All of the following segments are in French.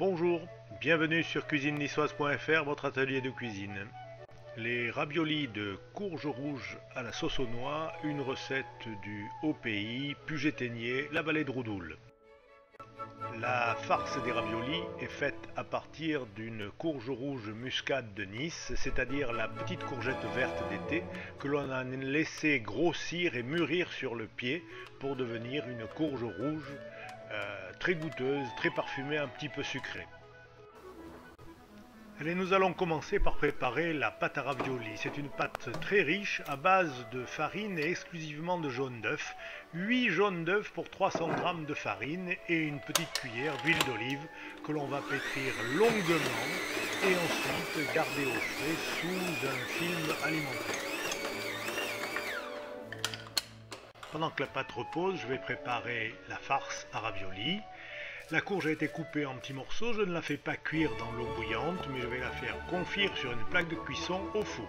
Bonjour, bienvenue sur cuisineniçoise.fr, votre atelier de cuisine. Les raviolis de courge rouge à la sauce aux noix, une recette du haut pays, Puget-Théniers, la vallée de Roudoul. La farce des raviolis est faite à partir d'une courge rouge muscade de Nice, c'est-à-dire la petite courgette verte d'été que l'on a laissé grossir et mûrir sur le pied pour devenir une courge rouge très goûteuse, très parfumée, un petit peu sucrée. Allez, nous allons commencer par préparer la pâte à raviolis. C'est une pâte très riche à base de farine et exclusivement de jaune d'œuf. 8 jaunes d'œuf pour 300 g de farine et une petite cuillère d'huile d'olive que l'on va pétrir longuement et ensuite garder au frais sous un film alimentaire. Pendant que la pâte repose, je vais préparer la farce à raviolis. La courge a été coupée en petits morceaux, je ne la fais pas cuire dans l'eau bouillante, mais je vais la faire confire sur une plaque de cuisson au four.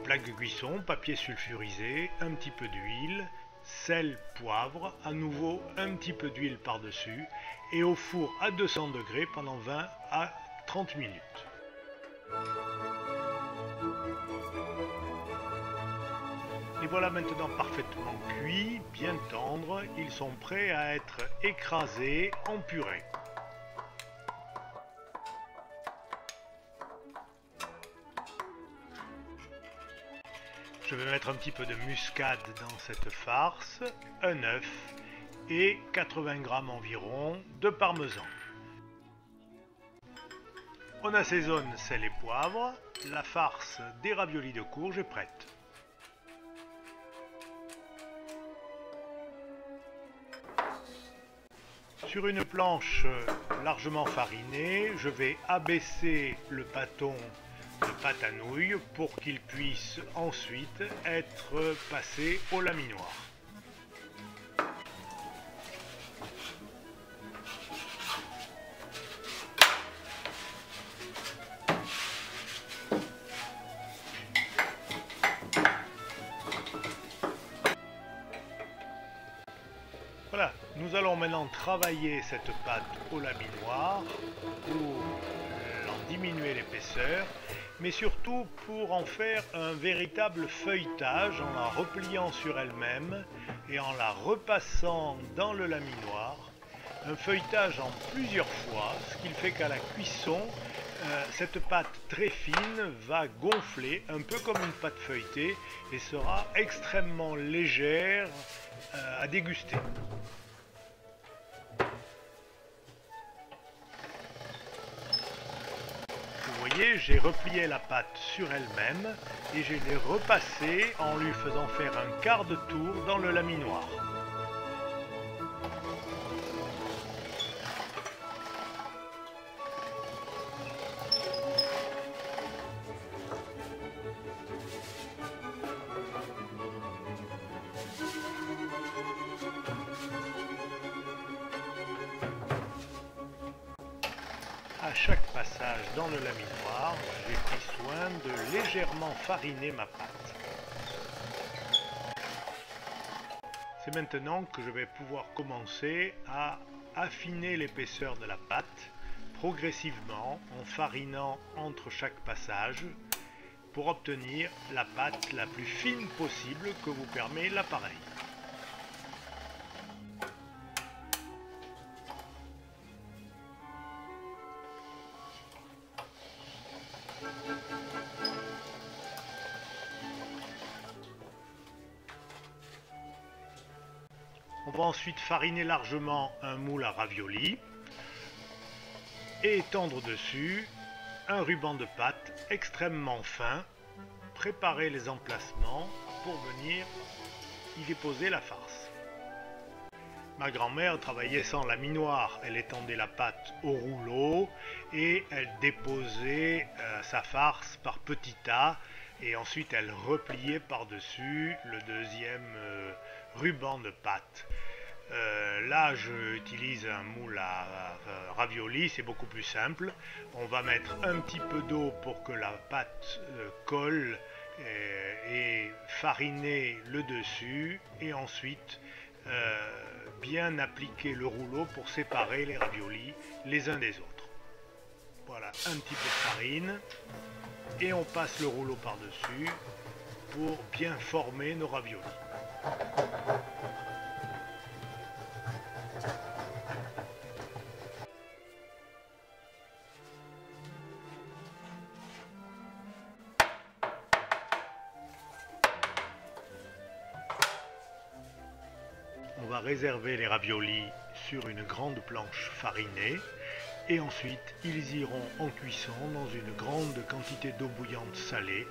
Plaque de cuisson, papier sulfurisé, un petit peu d'huile, sel, poivre, à nouveau un petit peu d'huile par-dessus, et au four à 200 degrés pendant 20 à 30 minutes. Les voilà maintenant parfaitement cuits, bien tendres, ils sont prêts à être écrasés en purée. Je vais mettre un petit peu de muscade dans cette farce, un œuf et 80 g environ de parmesan. On assaisonne sel et poivre, la farce des raviolis de courge est prête. Sur une planche largement farinée, je vais abaisser le bâton de pâte à nouilles pour qu'il puisse ensuite être passé au laminoir. Voilà, nous allons maintenant travailler cette pâte au laminoir pour en diminuer l'épaisseur, mais surtout pour en faire un véritable feuilletage en la repliant sur elle-même et en la repassant dans le laminoir. Un feuilletage en plusieurs fois, ce qui fait qu'à la cuisson, cette pâte très fine va gonfler un peu comme une pâte feuilletée et sera extrêmement légère à déguster. Vous voyez, j'ai replié la pâte sur elle-même et je l'ai repassée en lui faisant faire un quart de tour dans le laminoir. À chaque passage dans le laminoir, j'ai pris soin de légèrement fariner ma pâte. C'est maintenant que je vais pouvoir commencer à affiner l'épaisseur de la pâte progressivement en farinant entre chaque passage pour obtenir la pâte la plus fine possible que vous permet l'appareil. On va ensuite fariner largement un moule à raviolis et étendre dessus un ruban de pâte extrêmement fin, préparer les emplacements pour venir y déposer la farce. Ma grand-mère travaillait sans laminoir, elle étendait la pâte au rouleau et elle déposait sa farce par petits tas et ensuite elle repliait par-dessus le deuxième ruban de pâte. Là j'utilise un moule à raviolis, c'est beaucoup plus simple. On va mettre un petit peu d'eau pour que la pâte colle et fariner le dessus et ensuite bien appliquer le rouleau pour séparer les raviolis les uns des autres. Voilà, un petit peu de farine. Et on passe le rouleau par-dessus pour bien former nos raviolis. On va réserver les raviolis sur une grande planche farinée et ensuite ils iront en cuisson dans une grande quantité d'eau bouillante salée,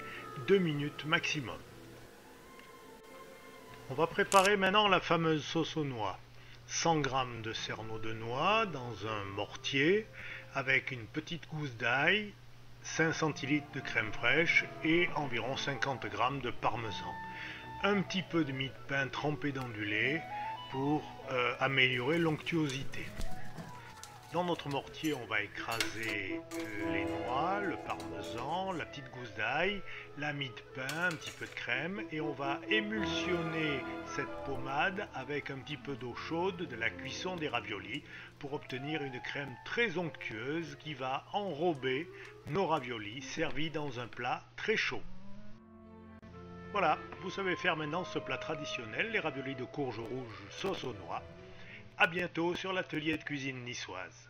2 minutes maximum. On va préparer maintenant la fameuse sauce aux noix. 100 g de cerneau de noix dans un mortier avec une petite gousse d'ail, 5 centilitres de crème fraîche et environ 50 g de parmesan. Un petit peu de mie de pain trempé dans du lait pour améliorer l'onctuosité. Dans notre mortier, on va écraser les noix, le parmesan, la petite gousse d'ail, la mie de pain, un petit peu de crème et on va émulsionner cette pommade avec un petit peu d'eau chaude de la cuisson des raviolis pour obtenir une crème très onctueuse qui va enrober nos raviolis servis dans un plat très chaud. Voilà, vous savez faire maintenant ce plat traditionnel, les raviolis de courge rouge sauce aux noix. A bientôt sur l'atelier de cuisine niçoise.